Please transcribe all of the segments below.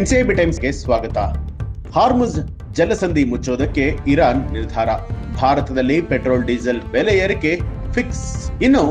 NCIB ಟೈಮ್ಸ್ಗೆ ಸ್ವಾಗತ. Hormuz ಜಲಸಂಧಿ ಮುಚ್ಚೋದಕ್ಕೆ Iran ನಿರ್ಧಾರ. ಭಾರತದಲ್ಲಿ ಪೆಟ್ರೋಲ್ ಡೀಸೆಲ್ ಬೆಲೆ ಏರಿಕೆ ಫಿಕ್ಸ್. ಇನ್ನು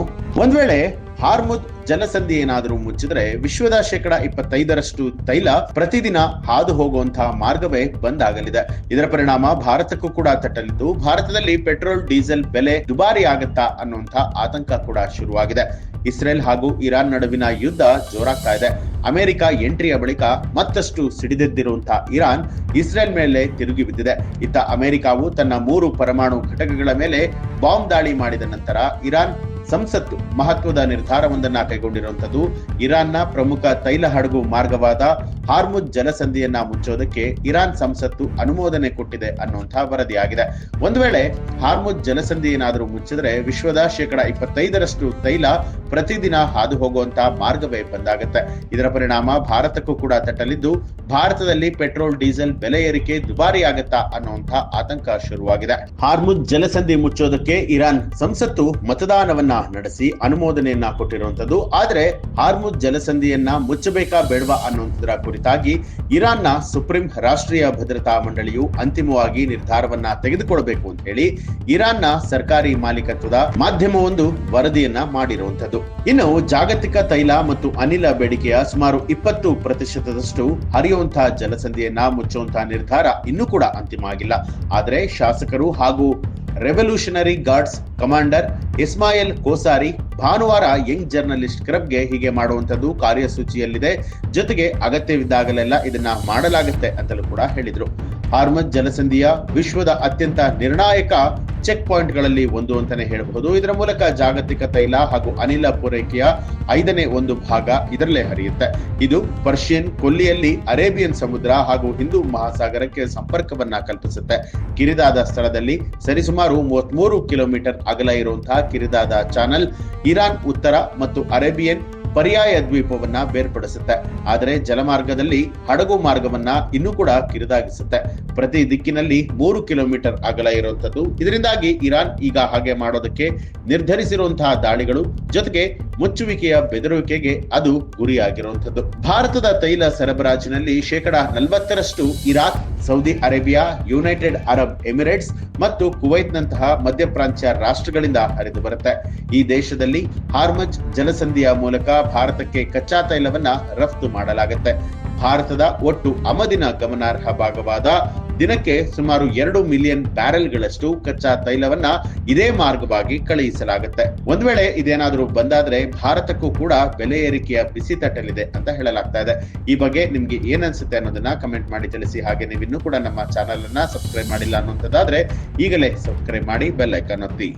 ಒಂದ್ ವೇಳೆ ಹಾರ್ಮುಜ್ ಜಲಸಂಧಿ ಏನಾದರೂ ಮುಚ್ಚಿದ್ರೆ ವಿಶ್ವದ 25% ತೈಲ ಪ್ರತಿದಿನ ಹಾದು ಹೋಗುವಂತಹ ಮಾರ್ಗವೇ ಬಂದ್ ಆಗಲಿದೆ. ಇದರ ಪರಿಣಾಮ ಭಾರತಕ್ಕೂ ಕೂಡ ತಟ್ಟಲಿದ್ದು, ಭಾರತದಲ್ಲಿ ಪೆಟ್ರೋಲ್ ಡೀಸೆಲ್ ಬೆಲೆ ದುಬಾರಿ ಆಗತ್ತಾ ಅನ್ನುವಂತಹ ಆತಂಕ ಕೂಡ ಶುರುವಾಗಿದೆ. ಇಸ್ರೇಲ್ ಹಾಗೂ ಇರಾನ್ ನಡುವಿನ ಯುದ್ಧ ಜೋರಾಗ್ತಾ ಇದೆ. ಅಮೆರಿಕ ಎಂಟ್ರಿಯ ಬಳಿಕ ಮತ್ತಷ್ಟು ಸಿಡಿದೆದ್ದಿರುವಂತಹ ಇರಾನ್ ಇಸ್ರೇಲ್ ಮೇಲೆ ತಿರುಗಿ ಬಿದ್ದಿದೆ. ಇತ್ತ ಅಮೆರಿಕವು ತನ್ನ 3 ಪರಮಾಣು ಘಟಕಗಳ ಮೇಲೆ ಬಾಂಬ್ ದಾಳಿ ಮಾಡಿದ ನಂತರ ಇರಾನ್ ಸಂಸತ್ತು ಮಹತ್ವದ ನಿರ್ಧಾರವೊಂದನ್ನ ಕೈಗೊಂಡಿರುವಂತದ್ದು. ಇರಾನ್ನ ಪ್ರಮುಖ ತೈಲ ಹಡಗು ಮಾರ್ಗವಾದ ಹಾರ್ಮುಜ್ ಜಲಸಂಧಿಯನ್ನ ಮುಚ್ಚೋದಕ್ಕೆ ಇರಾನ್ ಸಂಸತ್ತು ಅನುಮೋದನೆ ಕೊಟ್ಟಿದೆ ಅನ್ನುವಂತಹ ವರದಿಯಾಗಿದೆ. ಒಂದು ವೇಳೆ ಹಾರ್ಮುಜ್ ಜಲಸಂಧಿ ಏನಾದರೂ ಮುಚ್ಚಿದ್ರೆ ವಿಶ್ವದ 25% ತೈಲ ಪ್ರತಿದಿನ ಹಾದು ಹೋಗುವಂತಹ ಮಾರ್ಗವೇ ಬಂದಾಗುತ್ತೆ. ಇದರ ಪರಿಣಾಮ ಭಾರತಕ್ಕೂ ಕೂಡ ತಟ್ಟಲಿದ್ದು, ಭಾರತದಲ್ಲಿ ಪೆಟ್ರೋಲ್ ಡೀಸೆಲ್ ಬೆಲೆ ಏರಿಕೆ ದುಬಾರಿ ಆಗತ್ತಾ ಅನ್ನುವಂತಹ ಆತಂಕ ಶುರುವಾಗಿದೆ. ಹಾರ್ಮುಜ್ ಜಲಸಂಧಿ ಮುಚ್ಚೋದಕ್ಕೆ ಇರಾನ್ ಸಂಸತ್ತು ಮತದಾನವನ್ನ ನಡೆಸಿ ಅನುಮೋದನೆಯನ್ನ ಕೊಟ್ಟಿರುವಂತದ್ದು. ಆದ್ರೆ ಹಾರ್ಮುಜ್ ಜಲಸಂಧಿಯನ್ನ ಮುಚ್ಚಬೇಕಾ ಬೇಡವಾ ಅನ್ನುವಂಥದ್ರ ಕುರಿತಾಗಿ ಇರಾನ್ನ ಸುಪ್ರೀಂ ರಾಷ್ಟ್ರೀಯ ಭದ್ರತಾ ಮಂಡಳಿಯು ಅಂತಿಮವಾಗಿ ನಿರ್ಧಾರವನ್ನ ತೆಗೆದುಕೊಳ್ಬೇಕು ಅಂತ ಹೇಳಿ ಇರಾನ್ನ ಸರ್ಕಾರಿ ಮಾಲೀಕತ್ವದ ಮಾಧ್ಯಮವೊಂದು ವರದಿಯನ್ನ ಮಾಡಿರುವಂತದ್ದು. ಇನ್ನು ಜಾಗತಿಕ ತೈಲ ಮತ್ತು ಅನಿಲ ಬೇಡಿಕೆಯ ಸುಮಾರು 20% ಹರಿಯುವಂತಹ ಜಲಸಂಧಿಯನ್ನ ಮುಚ್ಚುವಂತಹ ನಿರ್ಧಾರ ಇನ್ನೂ ಕೂಡ ಅಂತಿಮ ಆಗಿಲ್ಲ. ಆದ್ರೆ ಶಾಸಕರು ಹಾಗೂ ರೆವಲ್ಯೂಷನರಿ ಗಾರ್ಡ್ಸ್ ಕಮಾಂಡರ್ ಇಸ್ಮಾಯಿಲ್ ಕೋಸಾರಿ ಭಾನುವಾರ ಯಂಗ್ ಜರ್ನಲಿಸ್ಟ್ ಕ್ಲಬ್ಗೆ ಹೀಗೆ ಮಾಡುವಂತದ್ದು ಕಾರ್ಯಸೂಚಿಯಲ್ಲಿದೆ. ಜೊತೆಗೆ ಅಗತ್ಯವಿದ್ದಾಗಲೆಲ್ಲ ಇದನ್ನ ಮಾಡಲಾಗುತ್ತೆ ಅಂತಲೂ ಕೂಡ ಹೇಳಿದ್ರು. ಹಾರ್ಮುಜ್ ಜಲಸಂಧಿಯ ವಿಶ್ವದ ಅತ್ಯಂತ ನಿರ್ಣಾಯಕ ಚೆಕ್ ಪಾಯಿಂಟ್ಗಳಲ್ಲಿ ಒಂದು ಅಂತಾನೆ ಹೇಳಬಹುದು. ಇದರ ಮೂಲಕ ಜಾಗತಿಕ ತೈಲ ಹಾಗೂ ಅನಿಲ ಪೂರೈಕೆಯ 5ನೇ 1 ಭಾಗ ಇದರಲ್ಲೇ ಹರಿಯುತ್ತೆ. ಇದು ಪರ್ಷಿಯನ್ ಕೊಲ್ಲಿಯಲ್ಲಿ ಅರೇಬಿಯನ್ ಸಮುದ್ರ ಹಾಗೂ ಹಿಂದೂ ಮಹಾಸಾಗರಕ್ಕೆ ಸಂಪರ್ಕವನ್ನ ಕಲ್ಪಿಸುತ್ತೆ. ಕಿರಿದಾದ ಸ್ಥಳದಲ್ಲಿ ಸರಿಸುಮಾರು 33 ಕಿಲೋಮೀಟರ್ ಅಗಲ ಇರುವಂತಹ ಕಿರಿದಾದ ಚಾನಲ್ ಇರಾನ್ ಉತ್ತರ ಮತ್ತು ಅರೇಬಿಯನ್ ಪರ್ಯಾಯ ದ್ವೀಪವನ್ನ ಬೇರ್ಪಡಿಸುತ್ತೆ. ಆದರೆ ಜಲಮಾರ್ಗದಲ್ಲಿ ಹಡಗು ಮಾರ್ಗವನ್ನ ಇನ್ನೂ ಕೂಡ ಕಿರಿದಾಗಿಸುತ್ತೆ. ಪ್ರತಿ ದಿಕ್ಕಿನಲ್ಲಿ 3 ಕಿಲೋಮೀಟರ್ ಅಗಲ ಇರುವಂತದ್ದು. ಇದರಿಂದಾಗಿ ಇರಾನ್ ಈಗ ಹಾಗೆ ಮಾಡೋದಕ್ಕೆ ನಿರ್ಧರಿಸಿರುವಂತಹ ದಾಳಿಗಳು ಜೊತೆಗೆ ಮುಚ್ಚುವಿಕೆಯ ಬೆದರುವಿಕೆಗೆ ಅದು ಗುರಿಯಾಗಿರುವಂತದ್ದು. ಭಾರತದ ತೈಲ ಸರಬರಾಜಿನಲ್ಲಿ 40% Iraq, Saudi Arabia, United Arab Emirates ಮತ್ತು ಕುವೈತ್ನಂತಹ ಮಧ್ಯಪ್ರಾಚ್ಯ ರಾಷ್ಟ್ರಗಳಿಂದ ಹರಿದು ಬರುತ್ತೆ. ಈ ದೇಶದಲ್ಲಿ ಹಾರ್ಮುಜ್ ಜಲಸಂಧಿಯ ಮೂಲಕ ಭಾರತಕ್ಕೆ ಕಚ್ಚಾ ತೈಲವನ್ನ ರಫ್ತು ಮಾಡಲಾಗುತ್ತೆ. ಭಾರತದ ಒಟ್ಟು ಆಮದಿನ ಗಮನಾರ್ಹ ಭಾಗವಾದ ದಿನಕ್ಕೆ ಸುಮಾರು 2 ಮಿಲಿಯನ್ ಬ್ಯಾರೆಲ್ಗಳಷ್ಟು ಕಚ್ಚಾ ತೈಲವನ್ನ ಇದೇ ಮಾರ್ಗವಾಗಿ ಕಳುಹಿಸಲಾಗುತ್ತೆ. ಒಂದ್ ವೇಳೆ ಇದೇನಾದ್ರೂ ಬಂದಾದ್ರೆ ಭಾರತಕ್ಕೂ ಕೂಡ ಬೆಲೆ ಏರಿಕೆಯ ಬಿಸಿ ತಟ್ಟಲಿದೆ ಅಂತ ಹೇಳಲಾಗ್ತಾ ಇದೆ. ಈ ಬಗ್ಗೆ ನಿಮ್ಗೆ ಏನ್ ಅನ್ಸುತ್ತೆ ಅನ್ನೋದನ್ನ ಕಮೆಂಟ್ ಮಾಡಿ ತಿಳಿಸಿ. ಹಾಗೆ ನೀವು ಇನ್ನೂ ಕೂಡ ನಮ್ಮ ಚಾನೆಲ್ ಅನ್ನ ಸಬ್ಸ್ಕ್ರೈಬ್ ಮಾಡಿಲ್ಲ ಅನ್ನುವಂಥದ್ದಾದ್ರೆ ಈಗಲೇ ಸಬ್ಸ್ಕ್ರೈಬ್ ಮಾಡಿ, ಬೆಲ್ ಐಕಾನ್ ಒತ್ತಿ.